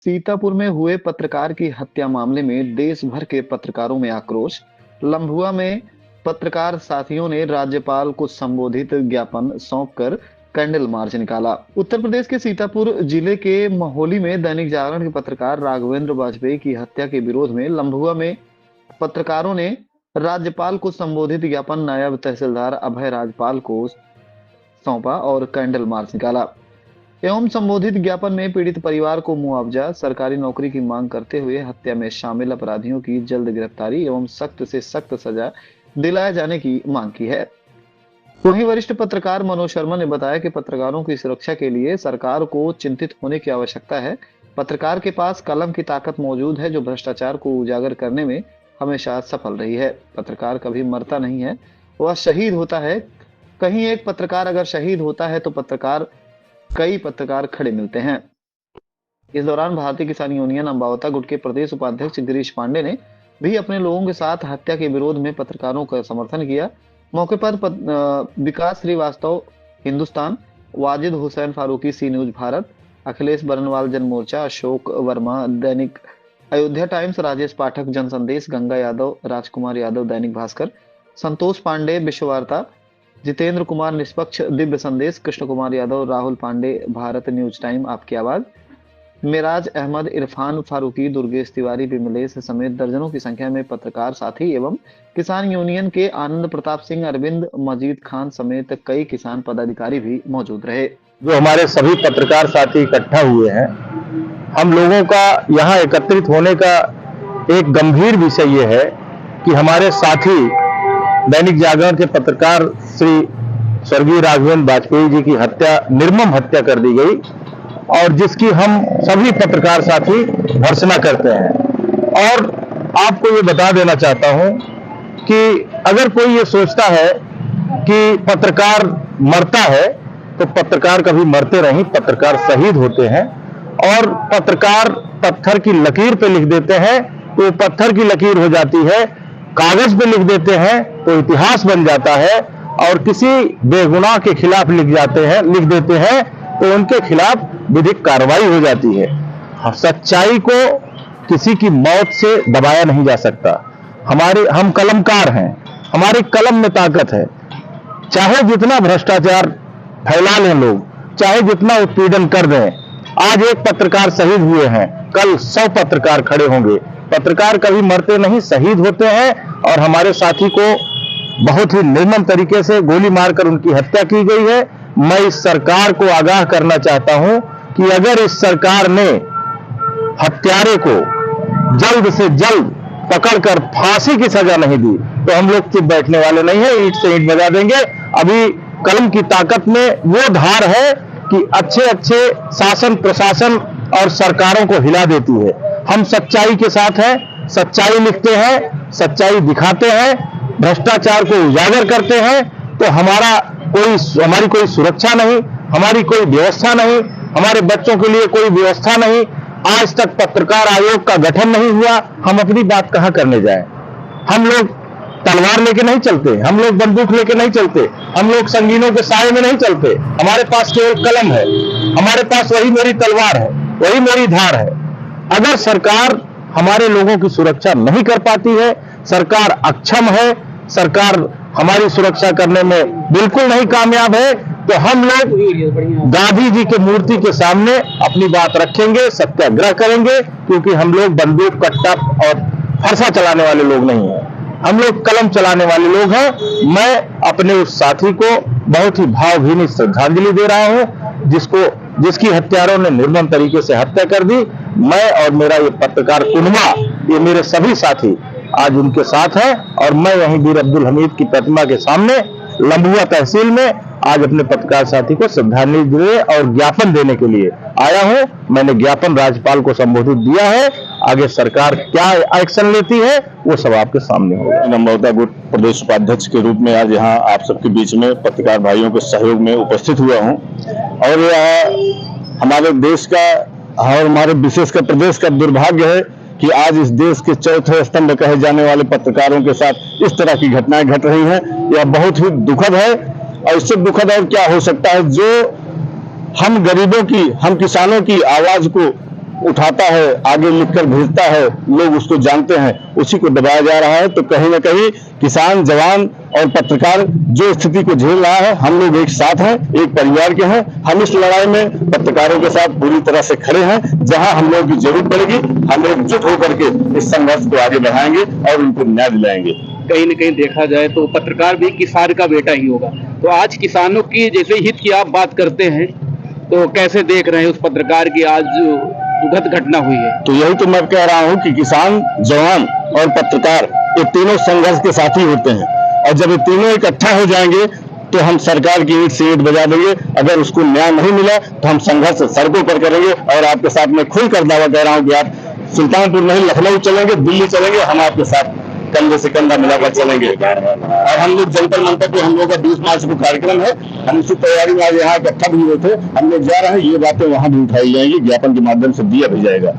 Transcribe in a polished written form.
सीतापुर में हुए पत्रकार की हत्या मामले में देश भर के पत्रकारों में आक्रोश। लम्भुआ में पत्रकार साथियों ने राज्यपाल को संबोधित ज्ञापन सौंपकर कैंडल मार्च निकाला। उत्तर प्रदेश के सीतापुर जिले के महोली में दैनिक जागरण के पत्रकार राघवेंद्र वाजपेयी की हत्या के विरोध में लम्भुआ में पत्रकारों ने राज्यपाल को संबोधित ज्ञापन नायब तहसीलदार अभय राजपाल को सौंपा और कैंडल मार्च निकाला। एवं संबोधित ज्ञापन में पीड़ित परिवार को मुआवजा, सरकारी नौकरी की मांग करते हुए हत्या में शामिल अपराधियों की जल्द गिरफ्तारी एवं सख्त से सख्त सजा दिलाए जाने की मांग की है। वहीं वरिष्ठ पत्रकार मनोज शर्मा ने बताया कि पत्रकारों की सुरक्षा के लिए सरकार को चिंतित होने की आवश्यकता है। पत्रकार के पास कलम की ताकत मौजूद है जो भ्रष्टाचार को उजागर करने में हमेशा सफल रही है। पत्रकार कभी मरता नहीं है, वह शहीद होता है। कहीं एक पत्रकार अगर शहीद होता है तो कई पत्रकार खड़े मिलते हैं। इस दौरान भारतीय किसान यूनियन अंबावता गुट के प्रदेश उपाध्यक्ष गिरीश पांडे ने भी अपने लोगों के साथ हत्या के विरोध में पत्रकारों का समर्थन किया। मौके पर विकास श्रीवास्तव हिंदुस्तान, वाजिद हुसैन फारूकी सी न्यूज भारत, अखिलेश बरनवाल जन मोर्चा, अशोक वर्मा दैनिक अयोध्या टाइम्स, राजेश पाठक जन संदेश, गंगा यादव, राजकुमार यादव दैनिक भास्कर, संतोष पांडे विश्ववार्ता, जितेंद्र कुमार निष्पक्ष दिव्य संदेश, कृष्ण कुमार यादव, राहुल पांडे भारत न्यूज टाइम आपकी आवाज, मिराज अहमद, इरफान फारूकी, दुर्गेश तिवारी, विमलेश समेत दर्जनों की संख्या में पत्रकार साथी एवं किसान यूनियन के आनंद प्रताप सिंह, अरविंद, मजीद खान समेत कई किसान पदाधिकारी भी मौजूद रहे। जो हमारे सभी पत्रकार साथी इकट्ठा हुए हैं, हम लोगों का यहाँ एकत्रित होने का एक गंभीर विषय ये है कि हमारे साथी दैनिक जागरण के पत्रकार श्री स्वर्गीय राघवेंद्र वाजपेयी जी की हत्या, निर्मम हत्या कर दी गई और जिसकी हम सभी पत्रकार साथी भर्त्सना करते हैं। और आपको ये बता देना चाहता हूं कि अगर कोई ये सोचता है कि पत्रकार मरता है तो पत्रकार कभी मरते नहीं, पत्रकार शहीद होते हैं। और पत्रकार पत्थर की लकीर पे लिख देते हैं तो पत्थर की लकीर हो जाती है, कागज पे लिख देते हैं तो इतिहास बन जाता है, और किसी बेगुनाह के खिलाफ लिख देते हैं तो उनके खिलाफ विधिक कार्रवाई हो जाती है। सच्चाई को किसी की मौत से दबाया नहीं जा सकता। हम कलमकार हैं, हमारी कलम में ताकत है। चाहे जितना भ्रष्टाचार फैला लें लोग, चाहे जितना उत्पीड़न कर दें, आज एक पत्रकार शहीद हुए हैं, कल 100 पत्रकार खड़े होंगे। पत्रकार कभी मरते नहीं, शहीद होते हैं। और हमारे साथी को बहुत ही निर्मम तरीके से गोली मारकर उनकी हत्या की गई है। मैं इस सरकार को आगाह करना चाहता हूं कि अगर इस सरकार ने हत्यारे को जल्द से जल्द पकड़कर फांसी की सजा नहीं दी तो हम लोग चुप बैठने वाले नहीं है, ईंट से ईंट बजा देंगे। अभी कलम की ताकत में वो धार है कि अच्छे अच्छे शासन प्रशासन और सरकारों को हिला देती है। हम सच्चाई के साथ हैं, सच्चाई लिखते हैं, सच्चाई दिखाते हैं, भ्रष्टाचार को उजागर करते हैं। तो हमारी कोई सुरक्षा नहीं, हमारी कोई व्यवस्था नहीं, हमारे बच्चों के लिए कोई व्यवस्था नहीं। आज तक पत्रकार आयोग का गठन नहीं हुआ, हम अपनी बात कहां करने जाएं? हम लोग तलवार लेके नहीं चलते, हम लोग बंदूक लेके नहीं चलते, हम लोग संगीनों के साए में नहीं चलते। हमारे पास केवल कलम है, हमारे पास वही मेरी तलवार है, वही मेरी धार है। अगर सरकार हमारे लोगों की सुरक्षा नहीं कर पाती है, सरकार अक्षम है, सरकार हमारी सुरक्षा करने में बिल्कुल नहीं कामयाब है, तो हम लोग गांधी जी के मूर्ति के सामने अपनी बात रखेंगे, सत्याग्रह करेंगे। क्योंकि हम लोग बंदूक, कट्टा और फरसा चलाने वाले लोग नहीं हैं, हम लोग कलम चलाने वाले लोग हैं। मैं अपने उस साथी को बहुत ही भावभीनी श्रद्धांजलि दे रहा हूं जिसकी हत्यारों ने निर्मम तरीके से हत्या कर दी। मैं और मेरा ये पत्रकार कुनबा, ये मेरे सभी साथी आज उनके साथ हैं। और मैं यहीं वीर अब्दुल हमीद की प्रतिमा के सामने लम्भुआ तहसील में आज अपने पत्रकार साथी को श्रद्धांजलि देने और ज्ञापन देने के लिए आया हूं। मैंने ज्ञापन राज्यपाल को संबोधित दिया है, आगे सरकार क्या एक्शन लेती है वो सब आपके सामने होगा। अंबावता गुट प्रदेश उपाध्यक्ष के रूप में आज यहाँ आप सबके बीच में पत्रकार भाइयों के सहयोग में उपस्थित हुआ हूँ। और यह हमारे देश का और हमारे विशेषकर प्रदेश का दुर्भाग्य है कि आज इस देश के चौथे स्तंभ कहे जाने वाले पत्रकारों के साथ इस तरह की घटनाएं घट रही हैं। यह बहुत ही दुखद है। और इससे दुखद और क्या हो सकता है, जो हम गरीबों की, हम किसानों की आवाज को उठाता है, आगे लिखकर भेजता है, लोग उसको जानते हैं, उसी को दबाया जा रहा है। तो कहीं ना कहीं किसान, जवान और पत्रकार जो स्थिति को झेल रहा है, हम लोग एक साथ हैं, एक परिवार के हैं। हम इस लड़ाई में पत्रकारों के साथ पूरी तरह से खड़े हैं। जहां हम लोगों की जरूरत पड़ेगी, हम एकजुट होकर के इस संघर्ष को आगे बढ़ाएंगे और उनको न्याय दिलाएंगे। कहीं न कहीं देखा जाए तो पत्रकार भी किसान का बेटा ही होगा। तो आज किसानों की जैसे हित की आप बात करते हैं, तो कैसे देख रहे हैं उस पत्रकार की आज दुखद घटना हुई है? तो यही तो मैं कह रहा हूं कि किसान, जवान और पत्रकार ये तीनों संघर्ष के साथी होते हैं, और जब ये तीनों इकट्ठा हो जाएंगे तो हम सरकार की ईंट से ईंट बजा देंगे। अगर उसको न्याय नहीं मिला तो हम संघर्ष सड़कों पर करेंगे। और आपके साथ मैं खुलकर दावा कह रहा हूं कि आप सुल्तानपुर नहीं, लखनऊ चलेंगे, दिल्ली चलेंगे, हम आपके साथ कंधे से कंधा मिलाकर चलेंगे। और हम लोग जंतर मंतर पे हम लोग का 20 मार्च को कार्यक्रम है, हम उसी तैयारी में आज यहाँ इकट्ठा भी हुए थे। हम लोग जा रहे हैं, ये बातें वहां भी उठाई जाएंगी, ज्ञापन के माध्यम से दिया भी जाएगा।